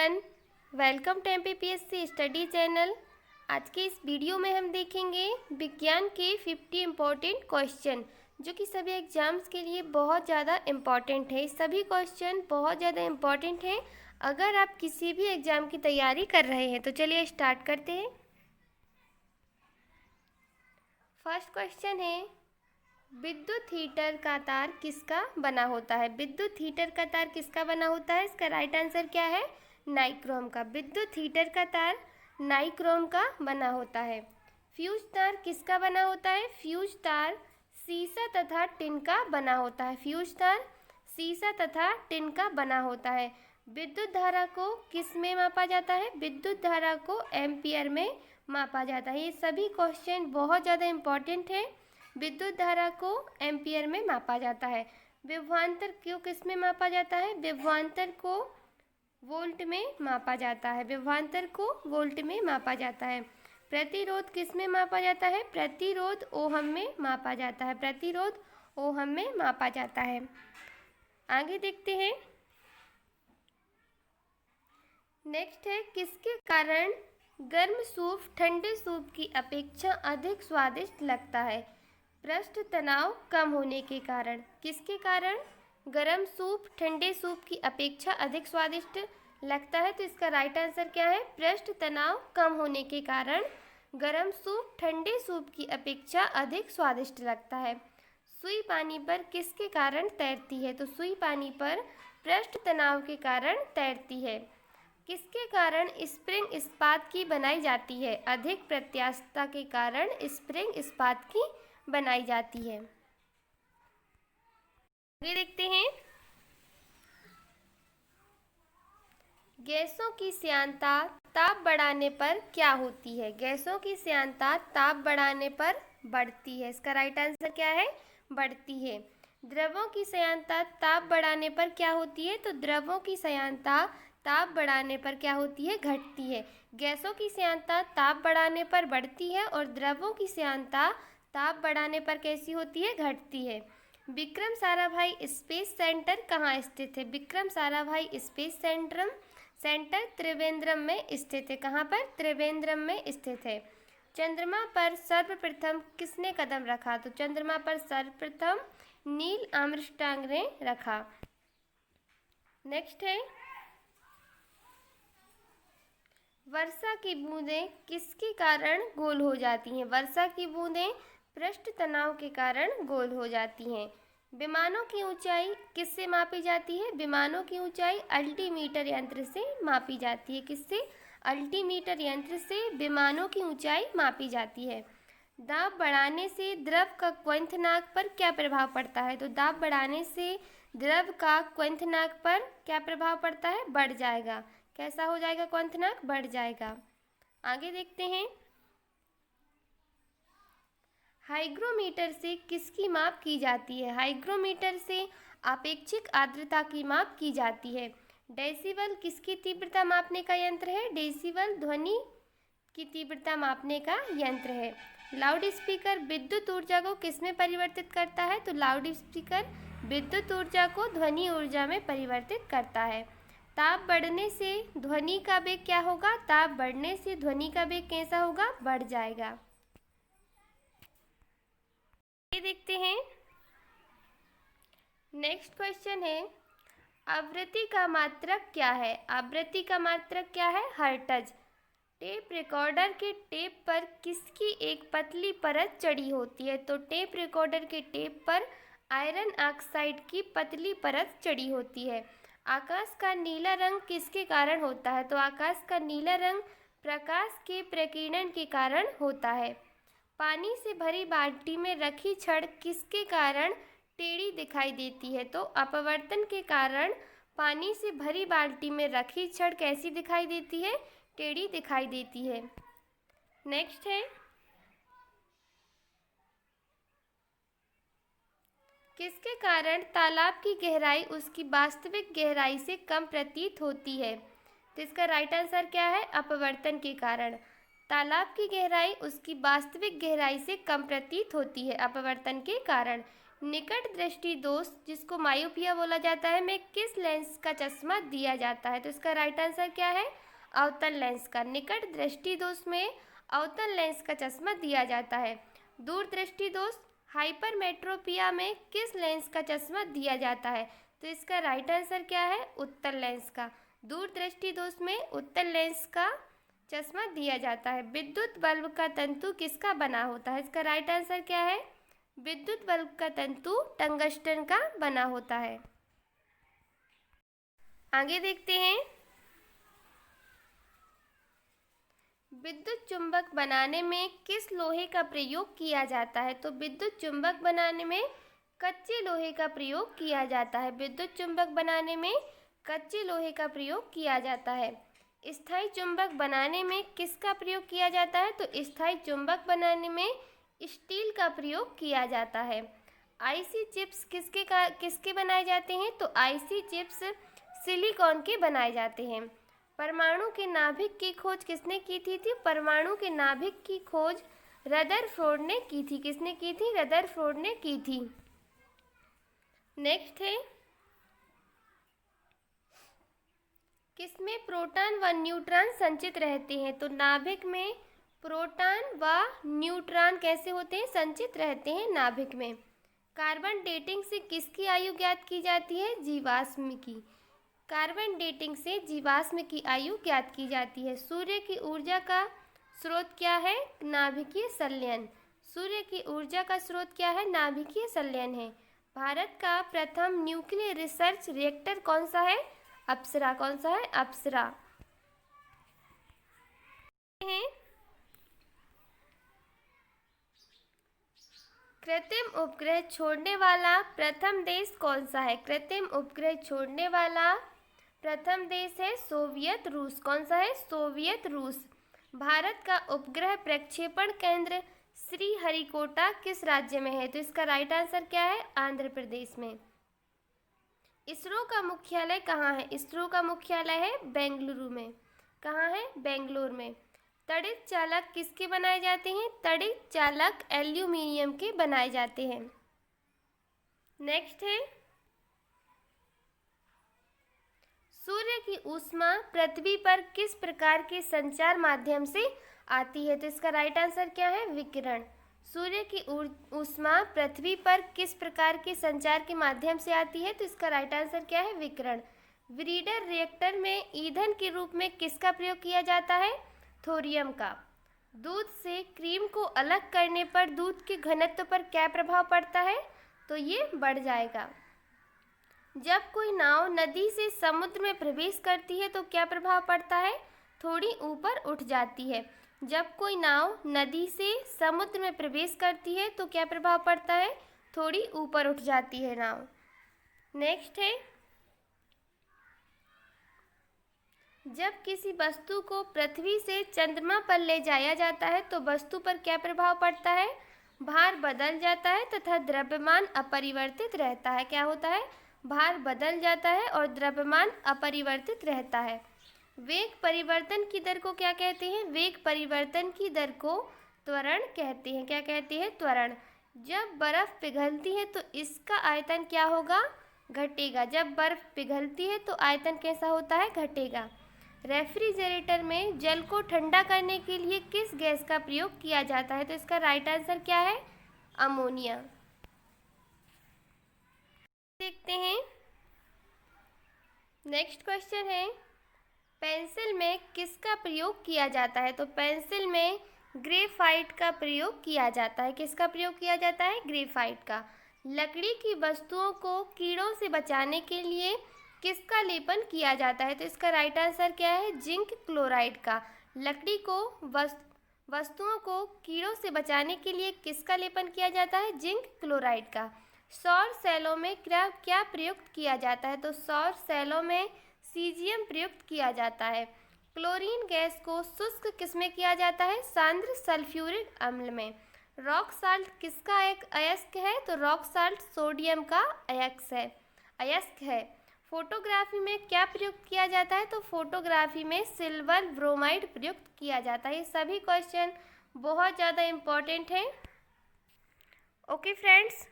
Everyone, welcome to MPPSC study channel. आज के इस वीडियो में हम देखेंगे विज्ञान के 50 इम्पोर्टेंट क्वेश्चन जो कि सभी एग्जाम्स के लिए बहुत ज़्यादा इम्पॉर्टेंट है। सभी क्वेश्चन बहुत ज़्यादा इम्पॉर्टेंट हैं अगर आप किसी भी एग्ज़ाम की तैयारी कर रहे हैं। तो चलिए स्टार्ट करते हैं। फर्स्ट क्वेश्चन है, विद्युत हीटर का तार किसका बना होता है? विद्युत हीटर का तार किसका बना होता है? इसका राइट आंसर क्या है? नाइक्रोम का। विद्युत हीटर का तार नाइक्रोम का बना होता है। फ्यूज तार किसका बना होता है? फ्यूज तार सीसा तथा टिन का बना होता है। फ्यूज तार सीसा तथा टिन का बना होता है। विद्युत धारा को किस में मापा जाता है? विद्युत धारा को एम्पियर में मापा जाता है। ये सभी क्वेश्चन बहुत ज़्यादा इम्पोर्टेंट है। विद्युत धारा को एम्पियर में मापा जाता है। विभवांतर को किस में मापा जाता है? विभवांतर को वोल्ट में मापा जाता है। विभवांतर को वोल्ट में मापा जाता है। प्रतिरोध किस में मापा जाता है? प्रतिरोध ओहम में मापा जाता है। प्रतिरोध ओहम में मापा जाता है। आगे देखते हैं। नेक्स्ट है, किसके कारण गर्म सूप ठंडे सूप की अपेक्षा अधिक स्वादिष्ट लगता है? पृष्ठ तनाव कम होने के कारण। किसके कारण गर्म सूप ठंडे सूप की अपेक्षा अधिक स्वादिष्ट लगता है? तो इसका राइट आंसर क्या है? पृष्ठ तनाव कम होने के कारण गर्म सूप ठंडे सूप की अपेक्षा अधिक स्वादिष्ट लगता है। सुई पानी पर किसके कारण तैरती है? तो सुई पानी पर पृष्ठ तनाव के कारण तैरती है। किसके कारण स्प्रिंग इस्पात की बनाई जाती है? अधिक प्रत्यास्थता के कारण स्प्रिंग इस्पात की बनाई जाती है। आगे देखते हैं। गैसों की श्यानता ताप बढ़ाने पर क्या होती है? गैसों की श्यानता ताप बढ़ाने पर बढ़ती है। इसका राइट आंसर क्या है? बढ़ती है। द्रवों की श्यानता ताप बढ़ाने पर क्या होती है? तो द्रवों की श्यानता ताप बढ़ाने पर क्या होती है? घटती है। गैसों की श्यानता ताप बढ़ाने पर बढ़ती है और द्रवों की श्यानता ताप बढ़ाने पर कैसी होती है? घटती है। विक्रम साराभाई स्पेस सेंटर कहाँ स्थित है? विक्रम साराभाई स्पेस सेंटर त्रिवेंद्रम में स्थित है। कहाँ पर? त्रिवेंद्रम में स्थित है। चंद्रमा पर सर्वप्रथम किसने कदम रखा? तो चंद्रमा पर सर्वप्रथम नील आर्मस्ट्रांग ने रखा। नेक्स्ट है, वर्षा की बूंदें किसके कारण गोल हो जाती हैं? वर्षा की बूंदें पृष्ठ तनाव के कारण गोल हो जाती हैं। विमानों की ऊंचाई किससे मापी जाती है? विमानों की ऊंचाई अल्टीमीटर यंत्र से मापी जाती है। किससे? अल्टीमीटर यंत्र से विमानों की ऊंचाई मापी जाती है। दाब बढ़ाने से द्रव का क्वथनांक पर क्या प्रभाव पड़ता है? तो दाब बढ़ाने से द्रव का क्वथनांक पर क्या प्रभाव पड़ता है? बढ़ जाएगा। कैसा हो जाएगा? क्वथनांक बढ़ जाएगा। आगे देखते हैं। हाइग्रोमीटर से किसकी माप की जाती है? हाइग्रोमीटर से आपेक्षिक आर्द्रता की माप की जाती है। डेसिबल किसकी तीव्रता मापने का यंत्र है? डेसिबल ध्वनि की तीव्रता मापने का यंत्र है। लाउड स्पीकर विद्युत ऊर्जा को किसमें परिवर्तित करता है? तो लाउड स्पीकर विद्युत ऊर्जा को ध्वनि ऊर्जा में परिवर्तित करता है। ताप बढ़ने से ध्वनि का वेग क्या होगा? ताप बढ़ने से ध्वनि का वेग कैसा होगा? बढ़ जाएगा। ये देखते हैं। नेक्स्ट क्वेश्चन है, आवृत्ति का मात्रक क्या है? आवृत्ति का मात्रक क्या है? हर्ट्ज। टेप रिकॉर्डर के टेप पर किसकी एक पतली परत चढ़ी होती है? तो टेप रिकॉर्डर के टेप पर आयरन ऑक्साइड की पतली परत चढ़ी होती है। आकाश का नीला रंग किसके कारण होता है? तो आकाश का नीला रंग प्रकाश के प्रकीर्णन के कारण होता है। पानी से भरी बाल्टी में रखी छड़ किसके कारण टेढ़ी दिखाई देती है? तो अपवर्तन के कारण पानी से भरी बाल्टी में रखी छड़ कैसी दिखाई देती है? टेढ़ी दिखाई देती है। नेक्स्ट है, किसके कारण तालाब की गहराई उसकी वास्तविक गहराई से कम प्रतीत होती है? तो इसका राइट आंसर क्या है? अपवर्तन के कारण। तालाब की गहराई उसकी वास्तविक गहराई से कम प्रतीत होती है अपवर्तन के कारण। निकट दृष्टि दोष जिसको मायोपिया बोला जाता है में किस लेंस का चश्मा दिया जाता है? तो इसका राइट आंसर क्या है? अवतल लेंस का। निकट दृष्टि दोष में अवतल लेंस का चश्मा दिया जाता है। दूर दृष्टि दोष हाइपरमेट्रोपिया में किस लेंस का चश्मा दिया जाता है? तो इसका राइट आंसर क्या है? उत्तल लेंस का। दूर दृष्टि दोष में उत्तल लेंस का चश्मा दिया जाता है। विद्युत बल्ब का तंतु किसका बना होता है? इसका राइट आंसर क्या है? विद्युत बल्ब का तंतु टंगस्टन का बना होता है। आगे देखते हैं, विद्युत चुंबक बनाने में किस लोहे का प्रयोग किया जाता है? तो विद्युत चुंबक बनाने में कच्चे लोहे का प्रयोग किया जाता है। विद्युत चुंबक बनाने में कच्चे लोहे का प्रयोग किया जाता है। स्थायी चुंबक बनाने में किसका प्रयोग किया जाता है? तो स्थायी चुंबक बनाने में स्टील का प्रयोग किया जाता है। आईसी चिप्स किसके बनाए जाते हैं? तो आईसी चिप्स सिलिकॉन के बनाए जाते हैं। परमाणु के नाभिक की खोज किसने की थी? परमाणु के नाभिक की खोज रदरफोर्ड ने की थी। किसने की थी? रदरफोर्ड ने की थी। नेक्स्ट है, किसमें प्रोटॉन व न्यूट्रॉन संचित रहते हैं? तो नाभिक में प्रोटॉन व न्यूट्रॉन कैसे होते हैं? संचित रहते हैं नाभिक में। कार्बन डेटिंग से किसकी आयु ज्ञात की जाती है? जीवाश्म की। कार्बन डेटिंग से जीवाश्म की आयु ज्ञात की जाती है। सूर्य की ऊर्जा का स्रोत क्या है? नाभिकीय संलयन। सूर्य की ऊर्जा का स्रोत क्या है? नाभिकीय संलयन है। भारत का प्रथम न्यूक्लियर रिसर्च रिएक्टर कौन सा है? अप्सरा। कौन सा है? अप्सरा। कृत्रिम उपग्रह छोड़ने वाला प्रथम देश कौन सा है? कृत्रिम उपग्रह छोड़ने वाला प्रथम देश है सोवियत रूस। कौन सा है? सोवियत रूस। भारत का उपग्रह प्रक्षेपण केंद्र श्रीहरिकोटा किस राज्य में है? तो इसका राइट आंसर क्या है? आंध्र प्रदेश में। इसरो का मुख्यालय कहाँ है? इसरो का मुख्यालय है बेंगलुरु में। कहाँ है? बेंगलोर में। तड़ित चालक किसके बनाए जाते हैं? तड़ित चालक एल्यूमिनियम के बनाए जाते हैं। नेक्स्ट है, सूर्य की ऊष्मा पृथ्वी पर किस प्रकार के संचार माध्यम से आती है? तो इसका राइट आंसर क्या है? विकिरण। सूर्य की ऊष्मा पृथ्वी पर किस प्रकार के संचार के माध्यम से आती है? तो इसका राइट आंसर क्या है? विकिरण। ब्रीडर रिएक्टर में ईंधन के रूप में किसका प्रयोग किया जाता है? थोरियम का। दूध से क्रीम को अलग करने पर दूध के घनत्व पर क्या प्रभाव पड़ता है? तो ये बढ़ जाएगा। जब कोई नाव नदी से समुद्र में प्रवेश करती है तो क्या प्रभाव पड़ता है? थोड़ी ऊपर उठ जाती है। जब कोई नाव नदी से समुद्र में प्रवेश करती है तो क्या प्रभाव पड़ता है? थोड़ी ऊपर उठ जाती है नाव। नेक्स्ट है, जब किसी वस्तु को पृथ्वी से चंद्रमा पर ले जाया जाता है तो वस्तु पर क्या प्रभाव पड़ता है? भार बदल जाता है तथा द्रव्यमान अपरिवर्तित रहता है। क्या होता है? भार बदल जाता है और द्रव्यमान अपरिवर्तित रहता है। वेग परिवर्तन की दर को क्या कहते हैं? वेग परिवर्तन की दर को त्वरण कहते हैं। क्या कहते हैं? त्वरण। जब बर्फ पिघलती है तो इसका आयतन क्या होगा? घटेगा। जब बर्फ पिघलती है तो आयतन कैसा होता है? घटेगा। रेफ्रिजरेटर में जल को ठंडा करने के लिए किस गैस का प्रयोग किया जाता है? तो इसका राइट आंसर क्या है? अमोनिया। देखते हैं, नेक्स्ट क्वेश्चन है, पेंसिल में किसका प्रयोग किया जाता है? तो पेंसिल में ग्रेफाइट का प्रयोग किया जाता है। किसका प्रयोग किया जाता है? ग्रेफाइट का। लकड़ी की वस्तुओं को कीड़ों से बचाने के लिए किसका लेपन किया जाता है? तो इसका राइट आंसर क्या है? जिंक क्लोराइड का। लकड़ी को वस्तुओं को कीड़ों से बचाने के लिए किसका लेपन किया जाता है? जिंक क्लोराइड का। सौर सेलों में क्या प्रयुक्त किया जाता है? तो सौर सेलों में सीजियम प्रयुक्त किया जाता है। क्लोरीन गैस को शुष्क किसमें किया जाता है? सांद्र सल्फ्यूरिक अम्ल में। रॉक साल्ट किसका एक अयस्क है? तो रॉक साल्ट सोडियम का अयस्क है। फोटोग्राफी में क्या प्रयुक्त किया जाता है? तो फोटोग्राफी में सिल्वर ब्रोमाइड प्रयुक्त किया जाता है। ये सभी क्वेश्चन बहुत ज़्यादा इम्पोर्टेंट हैं। Okay friends,